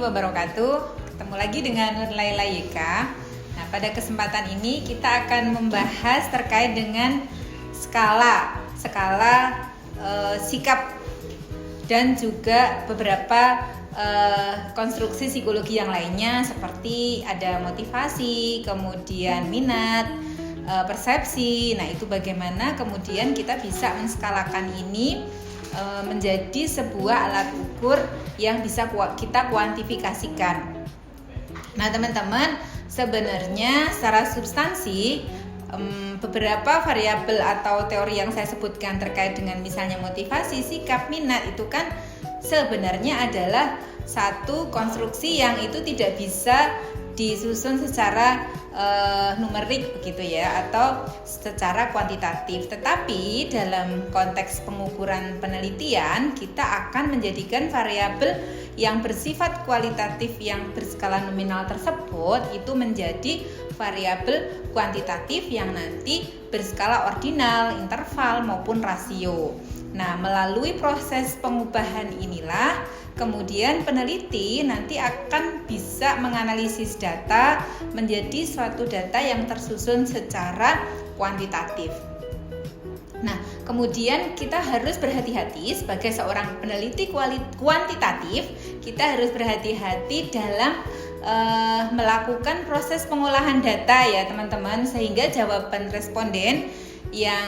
wabarakatuh. Ketemu lagi dengan Nur Laila YK. Nah, pada kesempatan ini kita akan membahas terkait dengan skala sikap dan juga beberapa konstruksi psikologi yang lainnya, seperti ada motivasi, kemudian minat, persepsi. Nah, itu bagaimana kemudian kita bisa menskalakan ini menjadi sebuah alat ukur yang bisa kita kuantifikasikan. Nah, teman-teman, sebenarnya secara substansi beberapa variabel atau teori yang saya sebutkan terkait dengan misalnya motivasi, sikap, minat itu kan sebenarnya adalah satu konstruksi yang itu tidak bisa disusun secara numerik begitu ya, atau secara kuantitatif. Tetapi dalam konteks pengukuran penelitian kita akan menjadikan variabel yang bersifat kualitatif yang berskala nominal tersebut itu menjadi variabel kuantitatif yang nanti berskala ordinal, interval maupun rasio. Nah, melalui proses pengubahan inilah kemudian peneliti nanti akan bisa menganalisis data menjadi suatu data yang tersusun secara kuantitatif. Nah, kemudian kita harus berhati-hati sebagai seorang peneliti kuantitatif, kita harus berhati-hati dalam melakukan proses pengolahan data ya teman-teman, sehingga jawaban responden yang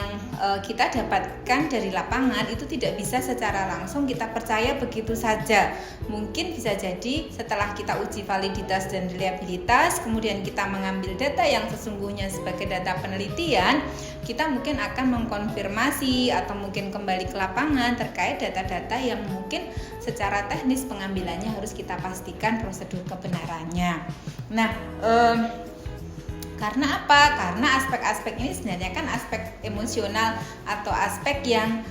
kita dapatkan dari lapangan itu tidak bisa secara langsung kita percaya begitu saja. Mungkin bisa jadi setelah kita uji validitas dan reliabilitas, kemudian kita mengambil data yang sesungguhnya sebagai data penelitian, kita mungkin akan mengkonfirmasi atau mungkin kembali ke lapangan terkait data-data yang mungkin secara teknis pengambilannya harus kita pastikan prosedur kebenarannya. Nah, karena apa? Karena aspek-aspek ini sebenarnya kan aspek emosional atau aspek yang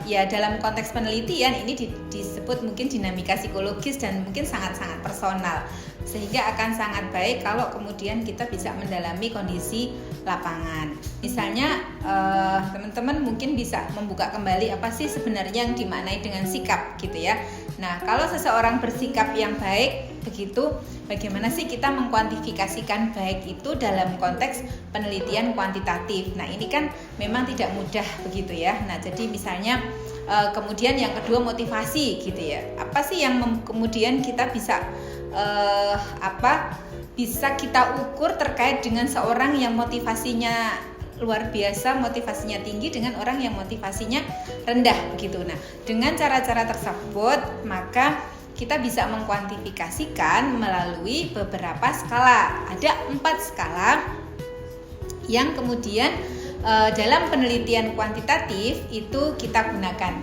ya dalam konteks penelitian ini disebut mungkin dinamika psikologis dan mungkin sangat-sangat personal, sehingga akan sangat baik kalau kemudian kita bisa mendalami kondisi lapangan. Misalnya teman-teman mungkin bisa membuka kembali apa sih sebenarnya yang dimaknai dengan sikap gitu ya. Nah, kalau seseorang bersikap yang baik begitu, bagaimana sih kita mengkuantifikasikan baik itu dalam konteks penelitian kuantitatif. Nah, ini kan memang tidak mudah begitu ya. Nah, jadi misalnya kemudian yang kedua motivasi gitu ya. Apa sih yang kemudian kita bisa bisa kita ukur terkait dengan seorang yang motivasinya luar biasa, motivasinya tinggi dengan orang yang motivasinya rendah begitu. Nah, dengan cara-cara tersebut maka kita bisa mengkuantifikasikan melalui beberapa skala. Ada 4 skala yang kemudian dalam penelitian kuantitatif itu kita gunakan.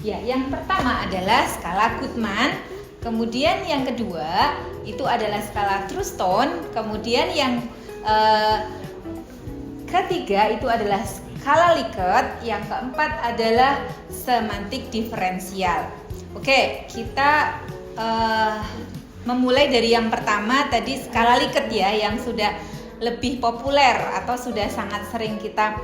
Ya, yang pertama adalah skala Goodman, kemudian yang kedua itu adalah skala Truston, kemudian yang ketiga itu adalah skala Likert, yang keempat adalah semantik diferensial. Oke, kita memulai dari yang pertama tadi skala Likert ya, yang sudah lebih populer atau sudah sangat sering kita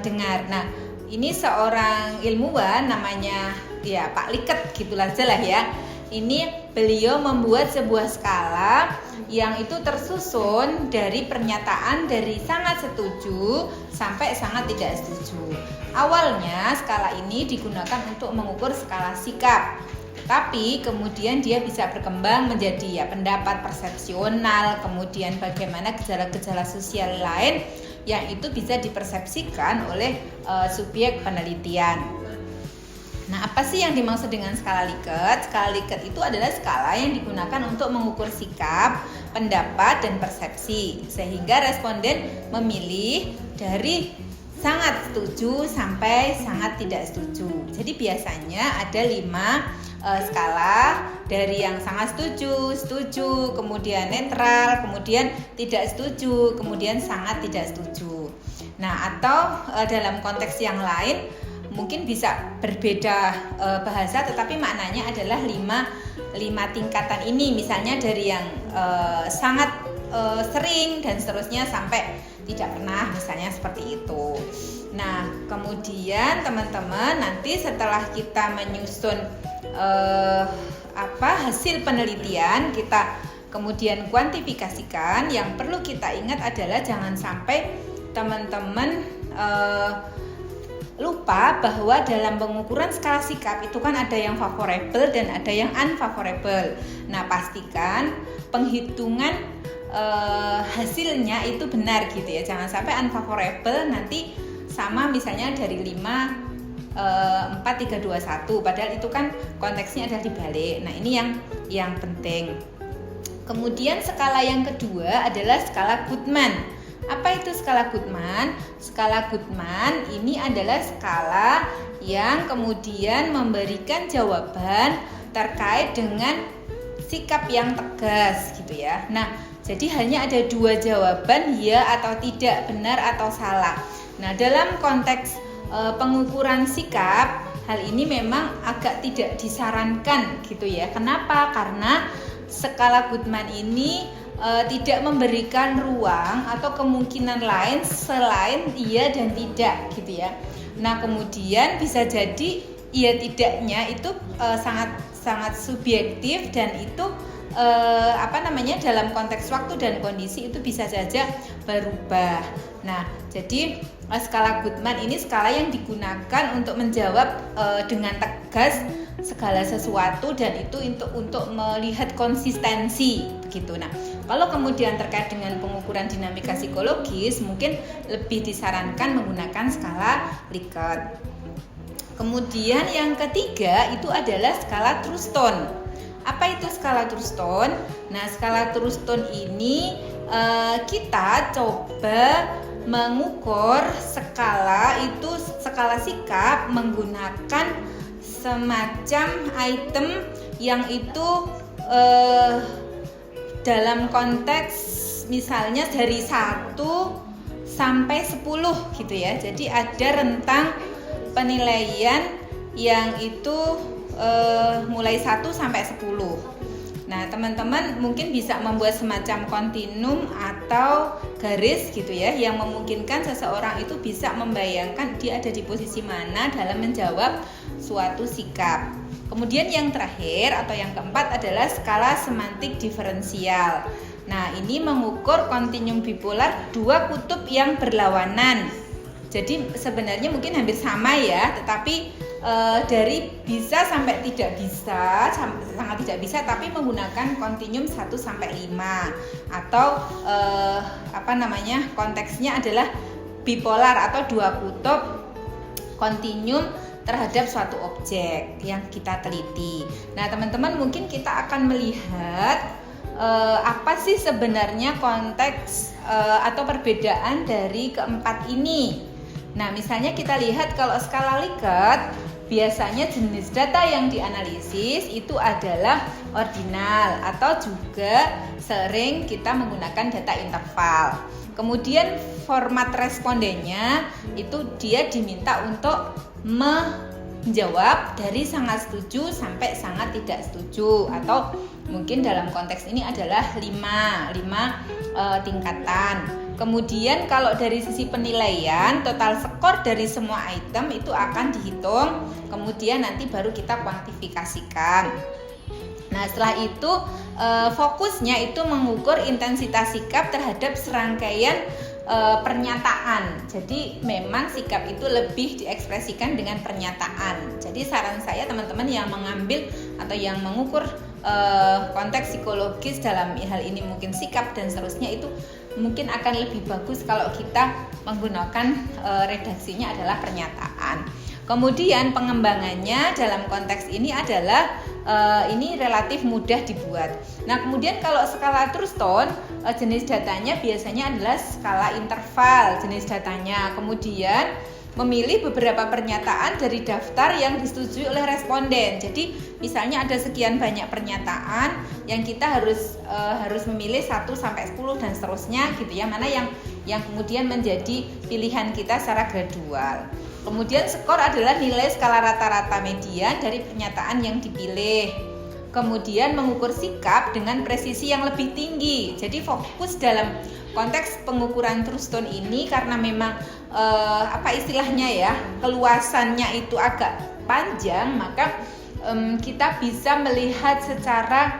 dengar. Nah, ini seorang ilmuwan namanya ya Pak Likert gitulah aja lah ya. Ini beliau membuat sebuah skala yang itu tersusun dari pernyataan dari sangat setuju sampai sangat tidak setuju. Awalnya skala ini digunakan untuk mengukur skala sikap, tapi kemudian dia bisa berkembang menjadi ya pendapat persepsional, kemudian bagaimana gejala-gejala sosial lain yang itu bisa dipersepsikan oleh subjek penelitian. Nah, apa sih yang dimaksud dengan skala Likert? Skala Likert itu adalah skala yang digunakan untuk mengukur sikap, pendapat, dan persepsi, sehingga responden memilih dari sangat setuju sampai sangat tidak setuju. Jadi biasanya ada 5 skala, dari yang sangat setuju, kemudian netral, kemudian tidak setuju, kemudian sangat tidak setuju. Nah, atau dalam konteks yang lain mungkin bisa berbeda bahasa, tetapi maknanya adalah 5 tingkatan ini. Misalnya dari yang sangat sering dan seterusnya sampai tidak pernah, misalnya seperti itu. Nah, kemudian teman-teman nanti setelah kita menyusun hasil penelitian, kita kemudian kuantifikasikan, yang perlu kita ingat adalah jangan sampai teman-teman lupa bahwa dalam pengukuran skala sikap itu kan ada yang favorable dan ada yang unfavorable. Nah, pastikan penghitungan hasilnya itu benar gitu ya. Jangan sampai unfavorable nanti sama misalnya dari 5 4, 3, 2, 1, padahal itu kan konteksnya ada dibalik. Nah, ini yang penting. Kemudian skala yang kedua adalah skala Goodman. Apa itu skala Goodman? Skala Goodman ini adalah skala yang kemudian memberikan jawaban terkait dengan sikap yang tegas gitu ya. Nah, jadi hanya ada 2 jawaban, ya atau tidak, benar atau salah. Nah, dalam konteks pengukuran sikap, hal ini memang agak tidak disarankan gitu ya. Kenapa? Karena skala Goodman ini tidak memberikan ruang atau kemungkinan lain selain iya dan tidak gitu ya. Nah, kemudian bisa jadi iya tidaknya itu sangat subjektif, dan itu dalam konteks waktu dan kondisi itu bisa saja berubah. Nah, jadi skala Goodman ini skala yang digunakan untuk menjawab dengan tegas segala sesuatu, dan itu untuk melihat konsistensi begitu. Nah, kalau kemudian terkait dengan pengukuran dinamika psikologis, mungkin lebih disarankan menggunakan skala Likert. Kemudian yang ketiga itu adalah skala Truston. Apa itu skala Truston? Nah, skala Truston ini kita coba mengukur skala sikap menggunakan semacam item yang itu dalam konteks misalnya dari 1 sampai 10 gitu ya. Jadi ada rentang penilaian yang itu mulai 1 sampai 10. Nah, teman-teman mungkin bisa membuat semacam kontinum atau garis gitu ya, yang memungkinkan seseorang itu bisa membayangkan dia ada di posisi mana dalam menjawab suatu sikap. Kemudian yang terakhir atau yang keempat adalah skala semantik diferensial. Nah, ini mengukur kontinum bipolar 2 kutub yang berlawanan. Jadi sebenarnya mungkin hampir sama ya, tetapi dari bisa sampai tidak bisa, sangat tidak bisa, tapi menggunakan kontinum 1 sampai 5 atau konteksnya adalah bipolar atau 2 kutub kontinum terhadap suatu objek yang kita teliti. Nah, teman-teman mungkin kita akan melihat apa sih sebenarnya konteks atau perbedaan dari keempat ini. Nah, misalnya kita lihat kalau skala Likert, biasanya jenis data yang dianalisis itu adalah ordinal atau juga sering kita menggunakan data interval. Kemudian format respondennya itu dia diminta untuk menjawab dari sangat setuju sampai sangat tidak setuju, atau mungkin dalam konteks ini adalah 5 tingkatan. Kemudian kalau dari sisi penilaian, total skor dari semua item itu akan dihitung, kemudian nanti baru kita kuantifikasikan. Nah, setelah itu fokusnya itu mengukur intensitas sikap terhadap serangkaian pernyataan. Jadi memang sikap itu lebih diekspresikan dengan pernyataan. Jadi saran saya teman-teman yang mengambil atau yang mengukur konteks psikologis dalam hal ini mungkin sikap dan seterusnya, itu mungkin akan lebih bagus kalau kita menggunakan redaksinya adalah pernyataan. Kemudian pengembangannya dalam konteks ini adalah ini relatif mudah dibuat. Nah, kemudian kalau skala Truston, jenis datanya biasanya adalah skala interval jenis datanya. Kemudian memilih beberapa pernyataan dari daftar yang disetujui oleh responden. Jadi misalnya ada sekian banyak pernyataan yang kita harus memilih 1 sampai 10 dan seterusnya gitu ya, mana yang kemudian menjadi pilihan kita secara gradual. Kemudian skor adalah nilai skala rata-rata median dari pernyataan yang dipilih. kemudian mengukur sikap dengan presisi yang lebih tinggi. Jadi fokus dalam konteks pengukuran true tone ini karena memang istilahnya ya, keluasannya itu agak panjang, maka kita bisa melihat secara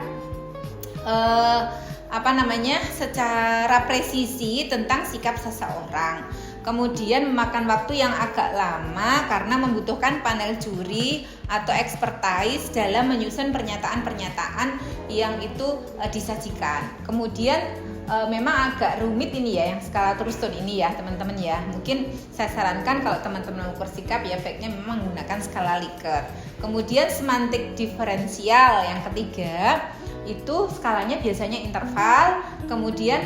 secara presisi tentang sikap seseorang. Kemudian memakan waktu yang agak lama karena membutuhkan panel juri atau expertise dalam menyusun pernyataan-pernyataan yang itu disajikan. Kemudian memang agak rumit ini ya yang skala true tone ini ya teman-teman ya. Mungkin saya sarankan kalau teman-teman mengukur sikap ya baiknya memang menggunakan skala Likert. Kemudian semantik diferensial yang ketiga itu skalanya biasanya interval. Kemudian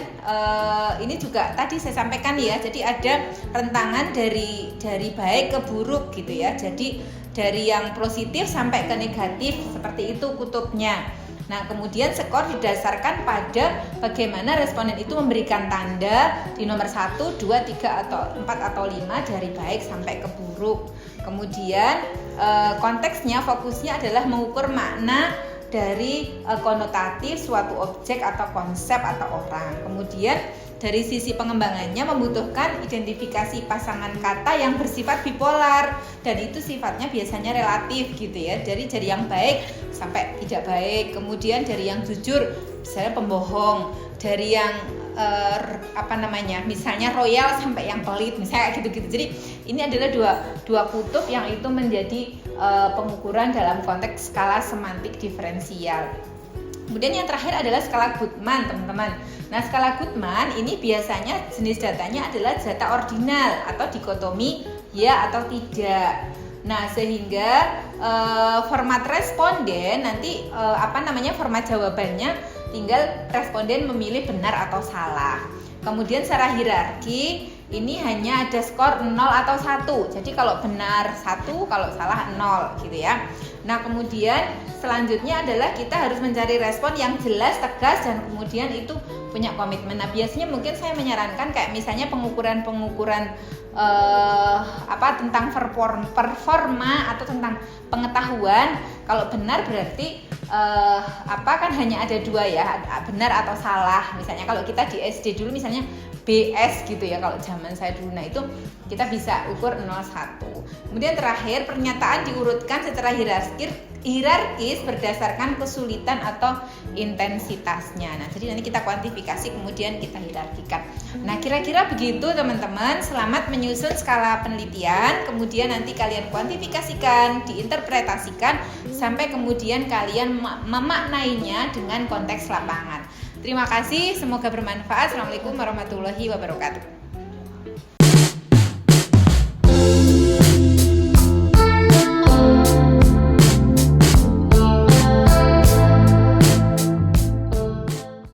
ini juga tadi saya sampaikan ya, jadi ada rentangan dari baik ke buruk gitu ya. Jadi dari yang positif sampai ke negatif seperti itu kutubnya. Nah, kemudian skor didasarkan pada bagaimana responden itu memberikan tanda di nomor 1, 2, 3, atau 4 atau 5 dari baik sampai ke buruk. Kemudian konteksnya, fokusnya adalah mengukur makna dari konotatif suatu objek atau konsep atau orang. Kemudian dari sisi pengembangannya membutuhkan identifikasi pasangan kata yang bersifat bipolar dan itu sifatnya biasanya relatif gitu ya. Dari yang baik sampai tidak baik, kemudian dari yang jujur misalnya pembohong, dari yang misalnya royal sampai yang pelit misalnya gitu-gitu. Jadi ini adalah dua kutub yang itu menjadi pengukuran dalam konteks skala semantik diferensial. Kemudian yang terakhir adalah skala Goodman, teman-teman. Nah, skala Goodman ini biasanya jenis datanya adalah data ordinal atau dikotomi ya atau tidak. Nah, sehingga format responden nanti format jawabannya tinggal responden memilih benar atau salah. Kemudian secara hierarki ini hanya ada skor 0 atau 1. Jadi kalau benar 1, kalau salah 0 gitu ya. Nah, kemudian selanjutnya adalah kita harus mencari respon yang jelas, tegas, dan kemudian itu punya komitmen. Nah, biasanya mungkin saya menyarankan kayak misalnya pengukuran tentang performa atau tentang pengetahuan. Kalau benar berarti kan hanya ada 2 ya, benar atau salah. Misalnya kalau kita di SD dulu misalnya BS gitu ya kalau zaman saya dulu. Nah, itu kita bisa ukur 01. Kemudian terakhir pernyataan diurutkan secara hierarkis berdasarkan kesulitan atau intensitasnya. Nah, jadi nanti kita kuantifikasi kemudian kita hierarkikan. Nah, kira-kira begitu teman-teman. Selamat menyusun skala penelitian, kemudian nanti kalian kuantifikasikan, diinterpretasikan sampai kemudian kalian memaknainya dengan konteks lapangan. Terima kasih, semoga bermanfaat. Assalamualaikum warahmatullahi wabarakatuh.